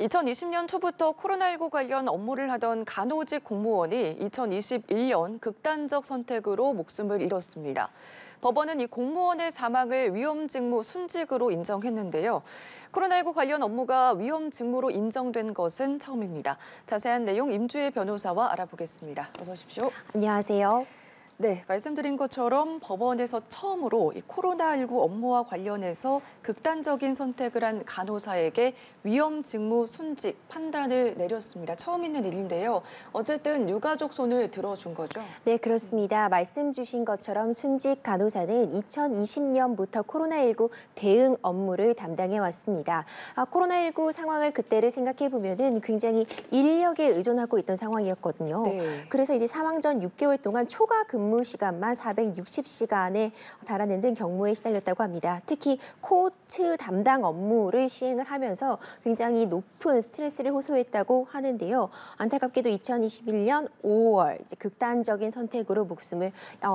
2020년 초부터 코로나19 관련 업무를 하던 간호직 공무원이 2021년 극단적 선택으로 목숨을 잃었습니다. 법원은 이 공무원의 사망을 위험직무 순직으로 인정했는데요. 코로나19 관련 업무가 위험직무로 인정된 것은 처음입니다. 자세한 내용 임주혜 변호사와 알아보겠습니다. 어서 오십시오. 안녕하세요. 네, 말씀드린 것처럼 법원에서 처음으로 이 코로나19 업무와 관련해서 극단적인 선택을 한 간호사에게 위험 직무 순직 판단을 내렸습니다. 처음 있는 일인데요. 어쨌든 유가족 손을 들어준 거죠? 네, 그렇습니다. 말씀 주신 것처럼 순직 간호사는 2020년부터 코로나19 대응 업무를 담당해 왔습니다. 코로나19 상황을 그때를 생각해 보면은 굉장히 인력에 의존하고 있던 상황이었거든요. 네. 그래서 이제 사망 전 6개월 동안 초과 근무 시간만 460시간에 달하는 경무에 시달렸다고 합니다. 특히 코트 담당 업무를 시행을 하면서 굉장히 높은 스트레스를 호소했다고 하는데요. 안타깝게도 2021년 5월 이제 극단적인 선택으로 목숨을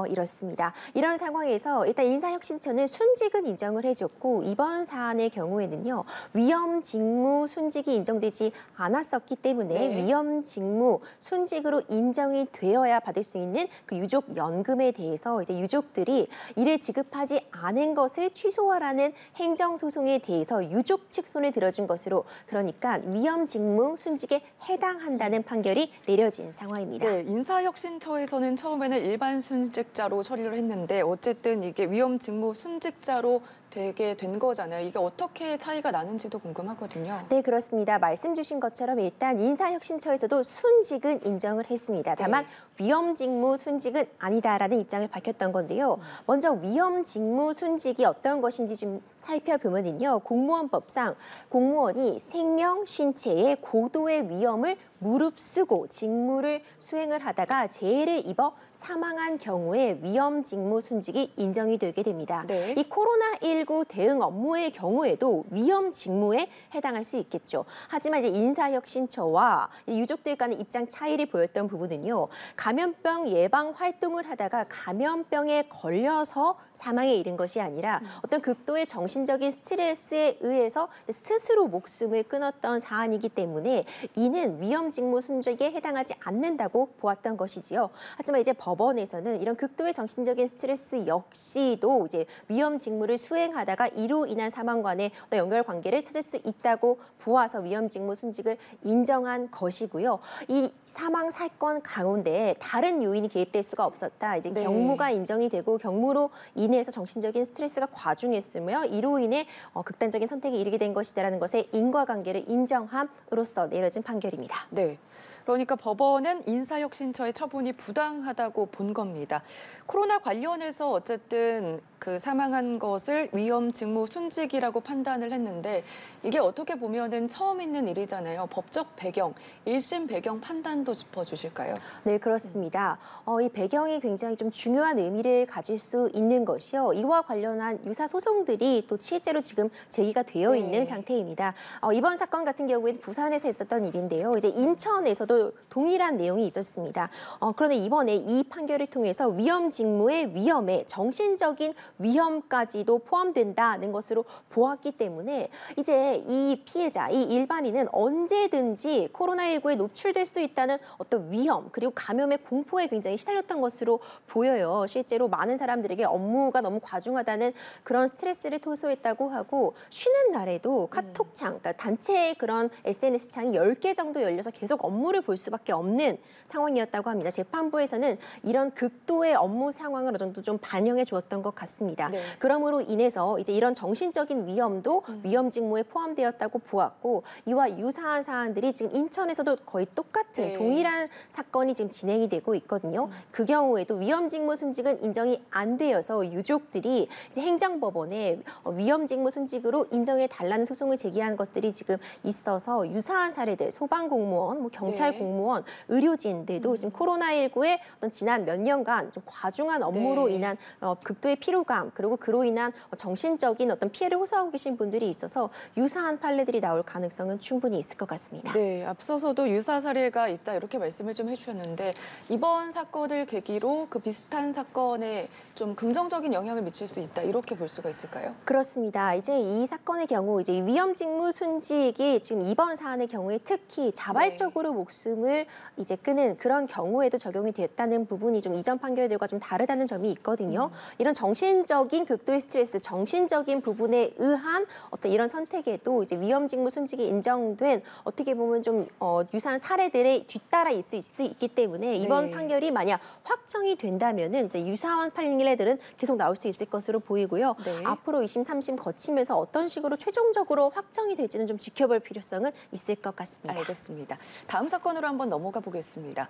잃었습니다. 이런 상황에서 일단 인사혁신처는 순직은 인정을 해줬고 이번 사안의 경우에는요. 위험 직무 순직이 인정되지 않았었기 때문에 위험 직무 순직으로 인정이 되어야 받을 수 있는 그 유족 연금에 대해서 이제 유족들이 이를 지급하지 않은 것을 취소하라는 행정소송에 대해서 유족 측 손을 들어준 것으로 그러니까 위험 직무 순직에 해당한다는 판결이 내려진 상황입니다. 네, 인사혁신처에서는 처음에는 일반 순직자로 처리를 했는데 어쨌든 이게 위험 직무 순직자로 되게 된 거잖아요. 이게 어떻게 차이가 나는지도 궁금하거든요. 네, 그렇습니다. 말씀 주신 것처럼 일단 인사혁신처에서도 순직은 인정을 했습니다. 다만 위험 직무 순직은 아니다라는 입장을 밝혔던 건데요. 먼저 위험 직무 순직이 어떤 것인지 좀 살펴보면요. 공무원법상 공무원이 생명, 신체의 고도의 위험을 무릅쓰고 직무를 수행을 하다가 재해를 입어 사망한 경우에 위험 직무 순직이 인정이 되게 됩니다. 네. 이 코로나19 대응 업무의 경우에도 위험 직무에 해당할 수 있겠죠. 하지만 이제 인사혁신처와 유족들 간의 입장 차이를 보였던 부분은요. 감염병 예방 활동을 하다가 감염병에 걸려서 사망에 이른 것이 아니라 어떤 극도의 정신적인 스트레스에 의해서 스스로 목숨을 끊었던 사안이기 때문에 이는 위험 직무 순직에 해당하지 않는다고 보았던 것이지요. 하지만 이제 법원에서는 이런 극도의 정신적인 스트레스 역시도 이제 위험 직무를 수행하다가 이로 인한 사망과의 연결 관계를 찾을 수 있다고 보아서 위험 직무 순직을 인정한 것이고요. 이 사망 사건 가운데 다른 요인이 개입될 수가 없었다. 이제 경무가 인정이 되고 경무로 인해서 정신적인 스트레스가 과중했으며 이로 인해 극단적인 선택에 이르게 된 것이다라는 것에 인과관계를 인정함으로써 내려진 판결입니다. 네. 그러니까 법원은 인사혁신처의 처분이 부당하다고 본 겁니다. 코로나 관련해서 어쨌든 그 사망한 것을 위험 직무 순직이라고 판단을 했는데 이게 어떻게 보면은 처음 있는 일이잖아요. 법적 배경, 1심 배경 판단도 짚어주실까요? 네, 그렇습니다. 이 배경이 굉장히 좀 중요한 의미를 가질 수 있는 것이요. 이와 관련한 유사 소송들이 또 실제로 지금 제기가 되어 있는 상태입니다. 이번 사건 같은 경우에는 부산에서 있었던 일인데요. 이제 인천에서도 동일한 내용이 있었습니다. 그런데 이번에 이 판결을 통해서 위험 직무의 위험에 정신적인 위험까지도 포함된다는 것으로 보았기 때문에 이제 이 피해자, 이 일반인은 언제든지 코로나19에 노출될 수 있다는 어떤 위험 그리고 감염의 공포에 굉장히 시달렸던 것으로 보여요. 실제로 많은 사람들에게 업무가 너무 과중하다는 그런 스트레스를 호소했다고 하고 쉬는 날에도 카톡창, 그러니까 단체의 그런 SNS 창이 10개 정도 열려서 계속 업무를 볼 수밖에 없는 상황이었다고 합니다. 재판부에서는 이런 극도의 업무 상황을 어느 정도 좀 반영해 주었던 것 같습니다. 네. 그러므로 인해서 이제 이런 정신적인 위험도 위험 직무에 포함되었다고 보았고 이와 유사한 사안들이 지금 인천에서도 거의 똑같은 동일한 사건이 지금 진행이 되고 있거든요. 그 경우에도 위험 직무 순직은 인정이 안 되어서 유족들이 이제 행정법원에 위험 직무 순직으로 인정해 달라는 소송을 제기한 것들이 지금 있어서 유사한 사례들 소방공무원, 경찰 공무원, 의료진들도 지금 코로나19의 어떤 지난 몇 년간 좀 과중한 업무로 네. 인한 극도의 피로감 그리고 그로 인한 정신적인 어떤 피해를 호소하고 계신 분들이 있어서 유사한 판례들이 나올 가능성은 충분히 있을 것 같습니다. 네, 앞서서도 유사 사례가 있다 이렇게 말씀을 좀 해주셨는데 이번 사건을 계기로 그 비슷한 사건에 좀 긍정적인 영향을 미칠 수 있다 이렇게 볼 수가 있을까요? 그렇습니다. 이제 이 사건의 경우 이제 위험직무 순직이 지금 이번 사안의 경우에 특히 자발적으로 목숨을 이제 끄는 그런 경우에도 적용이 됐다는 부분이 좀 이전 판결들과 좀 다르다는 점이 있거든요. 이런 정신적인 극도의 스트레스, 정신적인 부분에 의한 어떤 이런 선택에도 이제 위험직무 순직이 인정된 어떻게 보면 좀 유사한 사례들에 뒤따라 있을 수 있기 때문에 이번 네. 판결이 만약 확정이 된다면은 이제 유사한 판례들은 계속 나올 수 있을 것으로 보이고요. 네. 앞으로 2심, 3심 거치면서 어떤 식으로 최종적으로 확정이 될지는 좀 지켜볼 필요성은 있을 것 같습니다. 알겠습니다. 다음 사건으로 한번 넘어가 보겠습니다.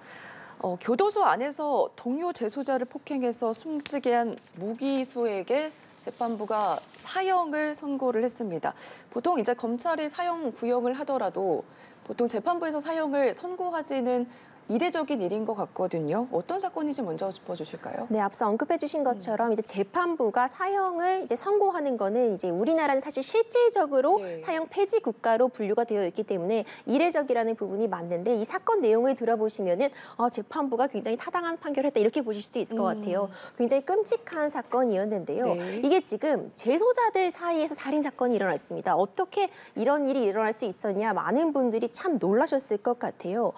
교도소 안에서 동료 재소자를 폭행해서 숨지게 한 무기수에게 재판부가 사형을 선고를 했습니다. 보통 이제 검찰이 사형 구형을 하더라도 보통 재판부에서 사형을 선고하지는 이례적인 일인 것 같거든요. 어떤 사건인지 먼저 짚어주실까요? 네, 앞서 언급해 주신 것처럼 이제 재판부가 사형을 이제 선고하는 거는 이제 우리나라는 사실 실질적으로 네. 사형 폐지 국가로 분류가 되어 있기 때문에 이례적이라는 부분이 맞는데 이 사건 내용을 들어보시면은 재판부가 굉장히 타당한 판결을 했다 이렇게 보실 수도 있을 것 같아요. 굉장히 끔찍한 사건이었는데요. 네. 이게 지금 재소자들 사이에서 살인 사건이 일어났습니다. 어떻게 이런 일이 일어날 수 있었냐 많은 분들이 참 놀라셨을 것 같아요.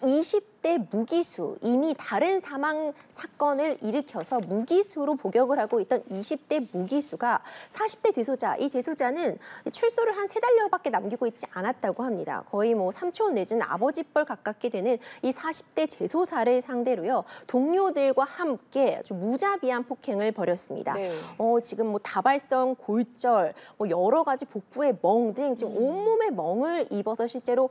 20대 무기수, 이미 다른 사망 사건을 일으켜서 무기수로 복역을 하고 있던 20대 무기수가 40대 재소자, 이 재소자는 출소를 한 3달여밖에 남기고 있지 않았다고 합니다. 거의 뭐 삼촌 내지는 아버지뻘 가깝게 되는 이 40대 재소사를 상대로요. 동료들과 함께 아주 무자비한 폭행을 벌였습니다. 네. 지금 뭐 다발성 골절, 뭐 여러 가지 복부의 멍 등 지금 온몸에 멍을 입어서 실제로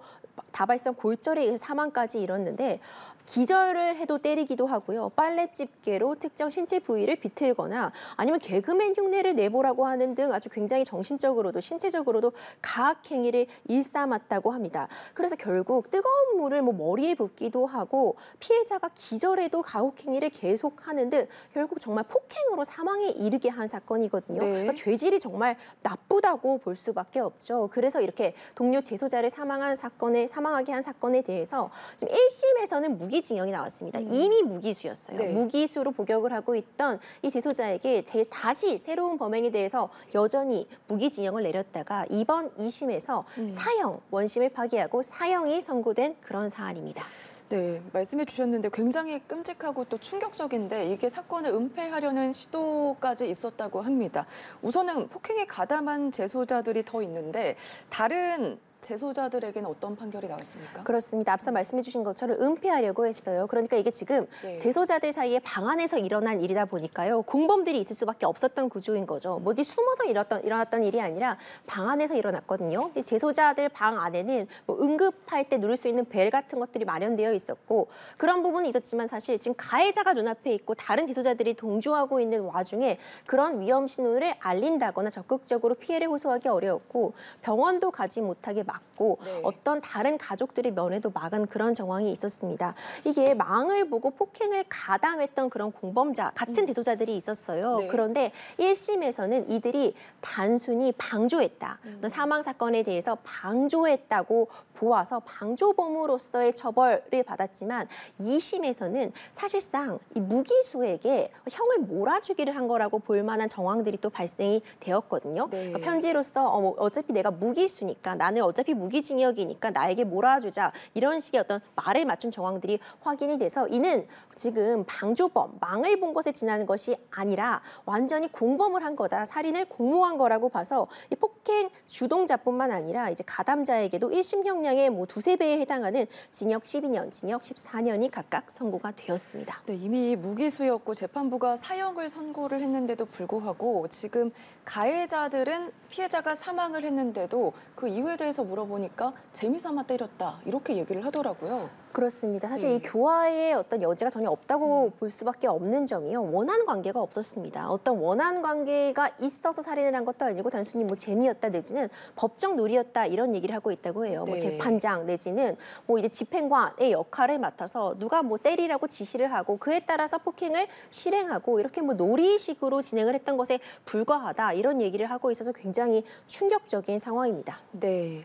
다발성 골절에 의해 사망까지 이뤘는데 기절을 해도 때리기도 하고요. 빨래 집게로 특정 신체 부위를 비틀거나 아니면 개그맨 흉내를 내보라고 하는 등 아주 굉장히 정신적으로도 신체적으로도 가학행위를 일삼았다고 합니다. 그래서 결국 뜨거운 물을 뭐 머리에 붓기도 하고 피해자가 기절해도 가혹행위를 계속하는 등 결국 정말 폭행으로 사망에 이르게 한 사건이거든요. 네. 그러니까 죄질이 정말 나쁘다고 볼 수밖에 없죠. 그래서 이렇게 동료 재소자를 사망하게 한 사건에 대해서 지금 1심에서는 무기징역이 나왔습니다. 이미 무기수였어요. 네. 무기수로 복역을 하고 있던 이 재소자에게 다시 새로운 범행에 대해서 여전히 무기징역을 내렸다가 이번 2심에서 사형, 원심을 파기하고 사형이 선고된 그런 사안입니다. 네, 말씀해 주셨는데 굉장히 끔찍하고 또 충격적인데 이게 사건을 은폐하려는 시도까지 있었다고 합니다. 우선은 폭행에 가담한 재소자들이 더 있는데 다른 재소자들에게는 어떤 판결이 나왔습니까? 그렇습니다. 앞서 말씀해 주신 것처럼 은폐하려고 했어요. 그러니까 이게 지금 네. 재소자들 사이에 방 안에서 일어난 일이다 보니까요. 공범들이 있을 수밖에 없었던 구조인 거죠. 뭐 어디 숨어서 일어났던 일이 아니라 방 안에서 일어났거든요. 이 재소자들 방 안에는 뭐 응급할 때 누를 수 있는 벨 같은 것들이 마련되어 있었고 그런 부분이 있었지만 사실 지금 가해자가 눈앞에 있고 다른 재소자들이 동조하고 있는 와중에 그런 위험 신호를 알린다거나 적극적으로 피해를 호소하기 어려웠고 병원도 가지 못하게 막고 네. 어떤 다른 가족들의 면회도 막은 그런 정황이 있었습니다. 이게 망을 보고 폭행을 가담했던 그런 공범자 같은 재소자들이 있었어요. 네. 그런데 1심에서는 이들이 단순히 방조했다. 어떤 사망 사건에 대해서 방조했다고 보아서 방조범으로서의 처벌을 받았지만 2심에서는 사실상 이 무기수에게 형을 몰아주기를 한 거라고 볼 만한 정황들이 또 발생이 되었거든요. 네. 그러니까 편지로서 어차피 내가 무기수니까 나는 어차피 무기징역이니까 나에게 몰아주자 이런 식의 어떤 말을 맞춘 정황들이 확인이 돼서 이는 지금 방조범, 망을 본 것에 지나는 것이 아니라 완전히 공범을 한 거다. 살인을 공모한 거라고 봐서 이 폭행 주동자뿐만 아니라 이제 가담자에게도 1심 형량의 뭐 두세 배에 해당하는 징역 12년, 징역 14년이 각각 선고가 되었습니다. 네, 이미 무기수였고 재판부가 사형을 선고를 했는데도 불구하고 지금 가해자들은 피해자가 사망을 했는데도 그 이유에 대해서 대해서 물어보니까 재미삼아 때렸다 이렇게 얘기를 하더라고요. 그렇습니다. 사실 이 교화의 어떤 여지가 전혀 없다고 볼 수밖에 없는 점이요. 원한 관계가 없었습니다. 어떤 원한 관계가 있어서 살인을 한 것도 아니고 단순히 뭐 재미였다 내지는 법정 놀이였다 이런 얘기를 하고 있다고 해요. 뭐 네. 재판장 내지는 뭐 이제 집행관의 역할을 맡아서 누가 뭐 때리라고 지시를 하고 그에 따라서 폭행을 실행하고 이렇게 뭐 놀이식으로 진행을 했던 것에 불과하다 이런 얘기를 하고 있어서 굉장히 충격적인 상황입니다. 네.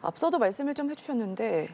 앞서도 말씀을 좀 해주셨는데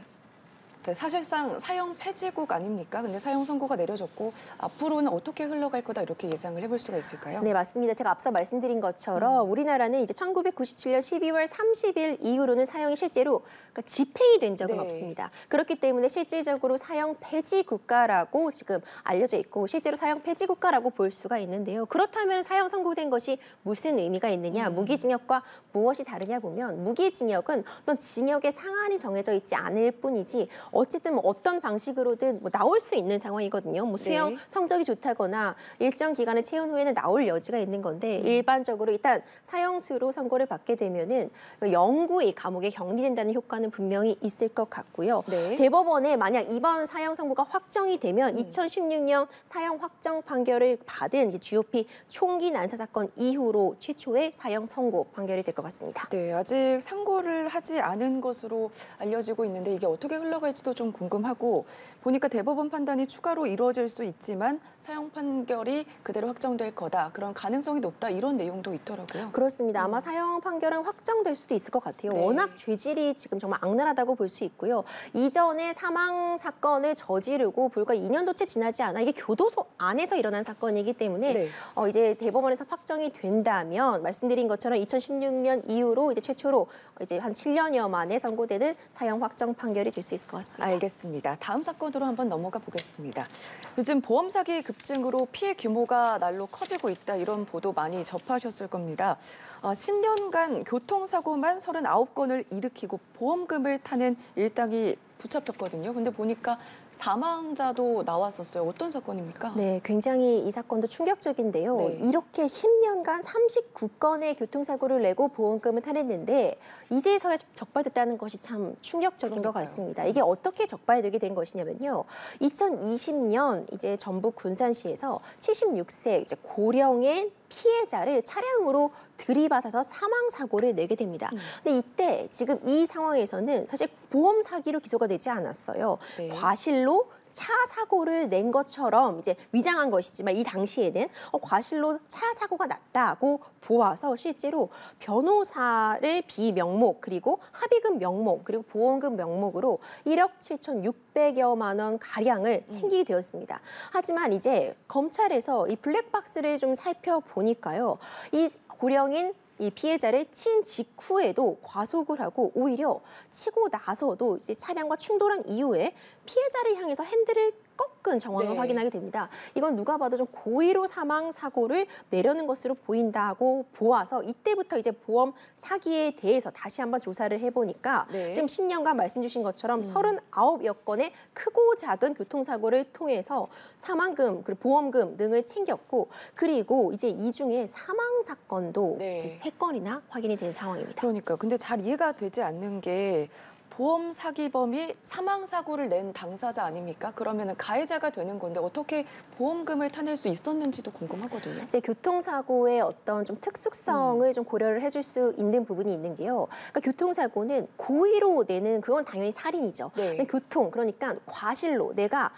사실상 사형 폐지국 아닙니까? 근데 사형 선고가 내려졌고 앞으로는 어떻게 흘러갈 거다 이렇게 예상을 해볼 수가 있을까요? 네, 맞습니다. 제가 앞서 말씀드린 것처럼 우리나라는 이제 1997년 12월 30일 이후로는 사형이 실제로 그러니까 집행이 된 적은 네. 없습니다. 그렇기 때문에 실질적으로 사형 폐지 국가라고 지금 알려져 있고 실제로 사형 폐지 국가라고 볼 수가 있는데요. 그렇다면 사형 선고된 것이 무슨 의미가 있느냐? 무기징역과 무엇이 다르냐 보면 무기징역은 어떤 징역의 상한이 정해져 있지 않을 뿐이지 어쨌든 뭐 어떤 방식으로든 뭐 나올 수 있는 상황이거든요. 뭐 수영 네. 성적이 좋다거나 일정 기간을 채운 후에는 나올 여지가 있는 건데 일반적으로 일단 사형수로 선고를 받게 되면은 영구히 감옥에 격리된다는 효과는 분명히 있을 것 같고요. 네. 대법원에 만약 이번 사형 선고가 확정이 되면 2016년 사형 확정 판결을 받은 이제 GOP 총기 난사 사건 이후로 최초의 사형 선고 판결이 될 것 같습니다. 네, 아직 상고를 하지 않은 것으로 알려지고 있는데 이게 어떻게 흘러갈지도 좀 궁금하고 보니까 대법원 판단이 추가로 이루어질 수 있지만 사형 판결이 그대로 확정될 거다. 그런 가능성이 높다. 이런 내용도 있더라고요. 그렇습니다. 아마 사형 판결은 확정될 수도 있을 것 같아요. 네. 워낙 죄질이 지금 정말 악랄하다고 볼 수 있고요. 이전에 사망 사건을 저지르고 불과 2년도 채 지나지 않아 이게 교도소 안에서 일어난 사건이기 때문에 네. 이제 대법원에서 확정이 된다면 말씀드린 것처럼 2016년 이후로 이제 최초로 이제 한 7년여 만에 선고되는 사형 확정 판결이 될 수 있을 것 같습니다. 알겠습니다. 다음 사건으로 한번 넘어가 보겠습니다. 요즘 보험 사기 급증으로 피해 규모가 날로 커지고 있다 이런 보도 많이 접하셨을 겁니다. 10년간 교통사고만 39건을 일으키고 보험금을 타는 일당이 붙잡혔거든요. 근데 보니까 사망자도 나왔었어요. 어떤 사건입니까? 네, 굉장히 이 사건도 충격적인데요. 네. 이렇게 10년간 39건의 교통사고를 내고 보험금을 타냈는데 이제서야 적발됐다는 것이 참 충격적인 것 그러니까요. 같습니다. 이게 어떻게 적발되게 된 것이냐면요. 2020년 이제 전북 군산시에서 76세 이제 고령의 피해자를 차량으로 들이받아서 사망 사고를 내게 됩니다. 근데 이때 지금 이 상황에서는 사실 보험 사기로 기소가 되지 않았어요. 네. 과실로 차 사고를 낸 것처럼 이제 위장한 것이지만 이 당시에는 과실로 차 사고가 났다고 보아서 실제로 변호사를 비명목 그리고 합의금 명목 그리고 보험금 명목으로 1억 7,600여만 원 가량을 챙기게 되었습니다. 하지만 이제 검찰에서 이 블랙박스를 좀 살펴보니까요. 이 고령인 이 피해자를 친 직후에도 과속을 하고 오히려 치고 나서도 이제 차량과 충돌한 이후에 피해자를 향해서 핸들을 꺾은 정황을 네. 확인하게 됩니다. 이건 누가 봐도 좀 고의로 사망 사고를 내려는 것으로 보인다고 보아서 이때부터 이제 보험 사기에 대해서 다시 한번 조사를 해보니까 네. 지금 10년간 말씀 주신 것처럼 39여 건의 크고 작은 교통사고를 통해서 사망금 그리고 보험금 등을 챙겼고 그리고 이제 이 중에 사망 사건도 네. 이제 3건이나 확인이 된 상황입니다. 그러니까요. 근데 잘 이해가 되지 않는 게 보험 사기범이 사망 사고를 낸 당사자 아닙니까? 그러면 가해자가 되는 건데 어떻게 보험금을 타낼 수 있었는지도 궁금하거든요. 이제 교통사고의 어떤 좀 특수성을 좀 고려를 해줄 수 있는 부분이 있는 게요. 그러니까 교통사고는 고의로 내는 그건 당연히 살인이죠. 네. 근데 교통 그러니까 과실로 내가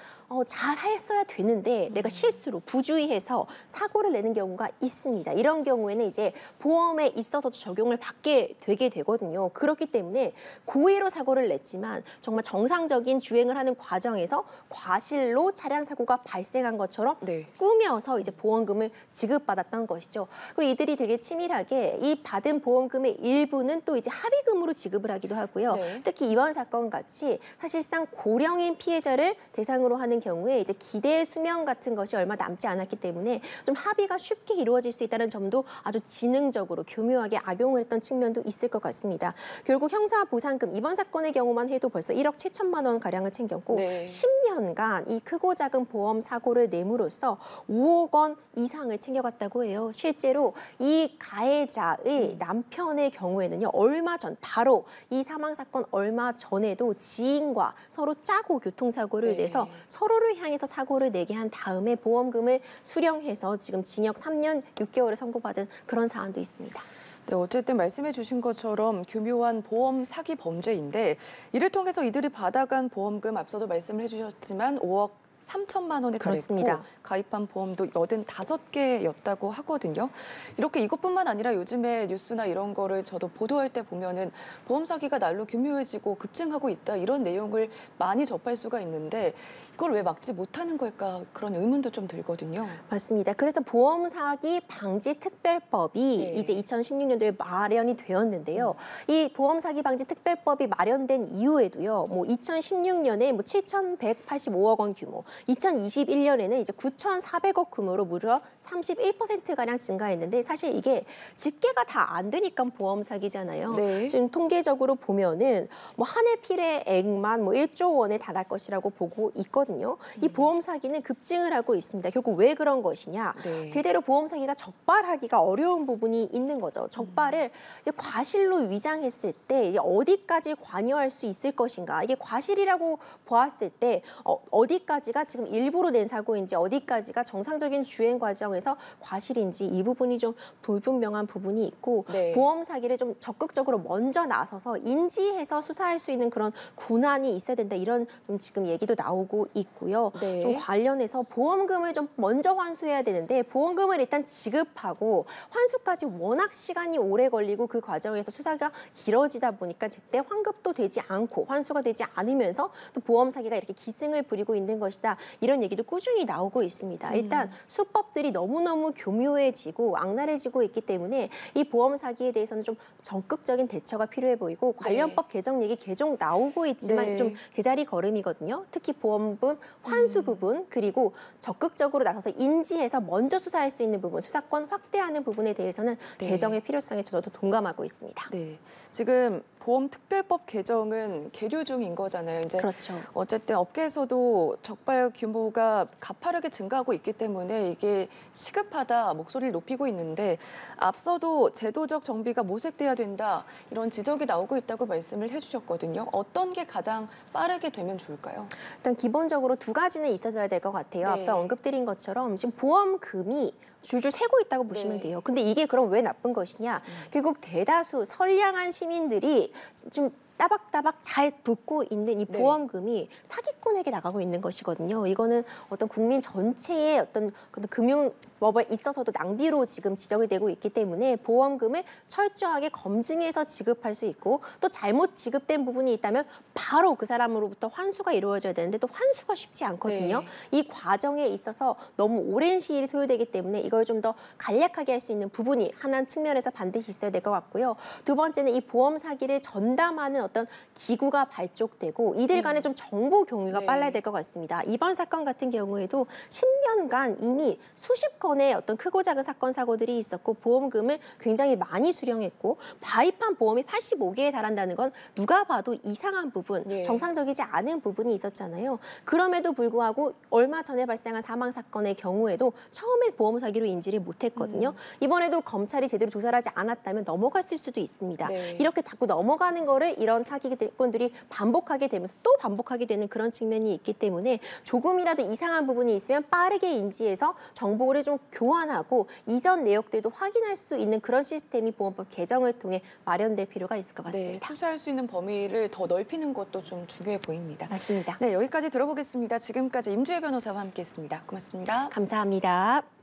잘 했어야 되는데 내가 실수로 부주의해서 사고를 내는 경우가 있습니다. 이런 경우에는 이제 보험에 있어서도 적용을 받게 되게 되거든요. 그렇기 때문에 고의로 사고를 냈지만 정말 정상적인 주행을 하는 과정에서 과실로 차량 사고가 발생한 것처럼 네. 꾸며서 이제 보험금을 지급받았던 것이죠. 그리고 이들이 되게 치밀하게 이 받은 보험금의 일부는 또 이제 합의금으로 지급을 하기도 하고요. 네. 특히 이번 사건 같이 사실상 고령인 피해자를 대상으로 하는 경우에 이제 기대 수명 같은 것이 얼마 남지 않았기 때문에 좀 합의가 쉽게 이루어질 수 있다는 점도 아주 지능적으로 교묘하게 악용을 했던 측면도 있을 것 같습니다. 결국 형사보상금 이번 사건 사건의 경우만 해도 벌써 1억 7천만 원 가량을 챙겼고 네. 10년간 이 크고 작은 보험 사고를 내므로써 5억 원 이상을 챙겨갔다고 해요. 실제로 이 가해자의 남편의 경우에는요, 얼마 전 바로 이 사망 사건 얼마 전에도 지인과 서로 짜고 교통사고를 네. 내서 서로를 향해서 사고를 내게 한 다음에 보험금을 수령해서 지금 징역 3년 6개월을 선고받은 그런 사안도 있습니다. 네, 어쨌든 말씀해 주신 것처럼 교묘한 보험 사기 범죄인데 이를 통해서 이들이 받아간 보험금 앞서도 말씀을 해주셨지만 5억 3천만 원에 그렇습니다. 달했고 가입한 보험도 85개였다고 하거든요. 이렇게 이것뿐만 아니라 요즘에 뉴스나 이런 거를 저도 보도할 때 보면은 보험 사기가 날로 교묘해지고 급증하고 있다 이런 내용을 많이 접할 수가 있는데 이걸 왜 막지 못하는 걸까 그런 의문도 좀 들거든요. 맞습니다. 그래서 보험 사기 방지 특별법이 네. 이제 2016년도에 마련이 되었는데요. 이 보험 사기 방지 특별법이 마련된 이후에도요. 뭐 2016년에 뭐 7,185억 원 규모, 2021년에는 이제 9,400억 규모로 무려 31%가량 증가했는데 사실 이게 집계가 다 안 되니까 보험 사기잖아요. 네. 지금 통계적으로 보면은 뭐 한 해 피해액만 뭐 1조 원에 달할 것이라고 보고 있거든요. 이 보험 사기는 급증을 하고 있습니다. 결국 왜 그런 것이냐? 네. 제대로 보험 사기가 적발하기가 어려운 부분이 있는 거죠. 적발을 이제 과실로 위장했을 때 이제 어디까지 관여할 수 있을 것인가? 이게 과실이라고 보았을 때 어디까지가 지금 일부러 낸 사고인지 어디까지가 정상적인 주행 과정에서 과실인지 이 부분이 좀 불분명한 부분이 있고 네. 보험 사기를 좀 적극적으로 먼저 나서서 인지해서 수사할 수 있는 그런 군안이 있어야 된다 이런 좀 지금 얘기도 나오고 있고요. 네. 좀 관련해서 보험금을 좀 먼저 환수해야 되는데 보험금을 일단 지급하고 환수까지 워낙 시간이 오래 걸리고 그 과정에서 수사가 길어지다 보니까 제때 환급도 되지 않고 환수가 되지 않으면서 또 보험 사기가 이렇게 기승을 부리고 있는 것이다. 이런 얘기도 꾸준히 나오고 있습니다. 일단 수법들이 너무너무 교묘해지고 악랄해지고 있기 때문에 이 보험 사기에 대해서는 좀 적극적인 대처가 필요해 보이고 관련법 개정 얘기 계속 나오고 있지만 네. 좀 제자리 걸음이거든요. 특히 보험금 환수 부분 그리고 적극적으로 나서서 인지해서 먼저 수사할 수 있는 부분, 수사권 확대하는 부분에 대해서는 네. 개정의 필요성에 저도 동감하고 있습니다. 네, 지금 보험특별법 개정은 계류 중인 거잖아요. 이제 그렇죠. 어쨌든 업계에서도 적발 규모가 가파르게 증가하고 있기 때문에 이게 시급하다 목소리를 높이고 있는데 앞서도 제도적 정비가 모색돼야 된다 이런 지적이 나오고 있다고 말씀을 해주셨거든요. 어떤 게 가장 빠르게 되면 좋을까요? 일단 기본적으로 두 가지는 있어져야 될 것 같아요. 네. 앞서 언급드린 것처럼 지금 보험금이 줄줄 새고 있다고 보시면 네. 돼요. 근데 이게 그럼 왜 나쁜 것이냐? 결국 대다수 선량한 시민들이 좀 따박따박 잘 붙고 있는 이 네. 보험금이 사기꾼에게 나가고 있는 것이거든요. 이거는 어떤 국민 전체의 어떤 금융법에 있어서도 낭비로 지금 지적이 되고 있기 때문에 보험금을 철저하게 검증해서 지급할 수 있고 또 잘못 지급된 부분이 있다면 바로 그 사람으로부터 환수가 이루어져야 되는데 또 환수가 쉽지 않거든요. 네. 이 과정에 있어서 너무 오랜 시일이 소요되기 때문에 이걸 좀 더 간략하게 할 수 있는 부분이 하나는 측면에서 반드시 있어야 될 것 같고요. 두 번째는 이 보험 사기를 전담하는 어떤 기구가 발족되고 이들 간에 좀 정보 공유가 네. 빨라야 될 것 같습니다. 이번 사건 같은 경우에도 10년간 이미 수십 건의 어떤 크고 작은 사건 사고들이 있었고 보험금을 굉장히 많이 수령했고 가입한 보험이 85개에 달한다는 건 누가 봐도 이상한 부분, 네. 정상적이지 않은 부분이 있었잖아요. 그럼에도 불구하고 얼마 전에 발생한 사망 사건의 경우에도 처음에 보험 사기로 인지를 못했거든요. 이번에도 검찰이 제대로 조사를 하지 않았다면 넘어갔을 수도 있습니다. 네. 이렇게 자꾸 넘어가는 거를 이런 사기꾼들이 반복하게 되면서 또 반복하게 되는 그런 측면이 있기 때문에 조금이라도 이상한 부분이 있으면 빠르게 인지해서 정보를 좀 교환하고 이전 내역들도 확인할 수 있는 그런 시스템이 보험법 개정을 통해 마련될 필요가 있을 것 네, 같습니다. 수사할 수 있는 범위를 더 넓히는 것도 좀 중요해 보입니다. 맞습니다. 네, 여기까지 들어보겠습니다. 지금까지 임주혜 변호사와 함께했습니다. 고맙습니다. 감사합니다.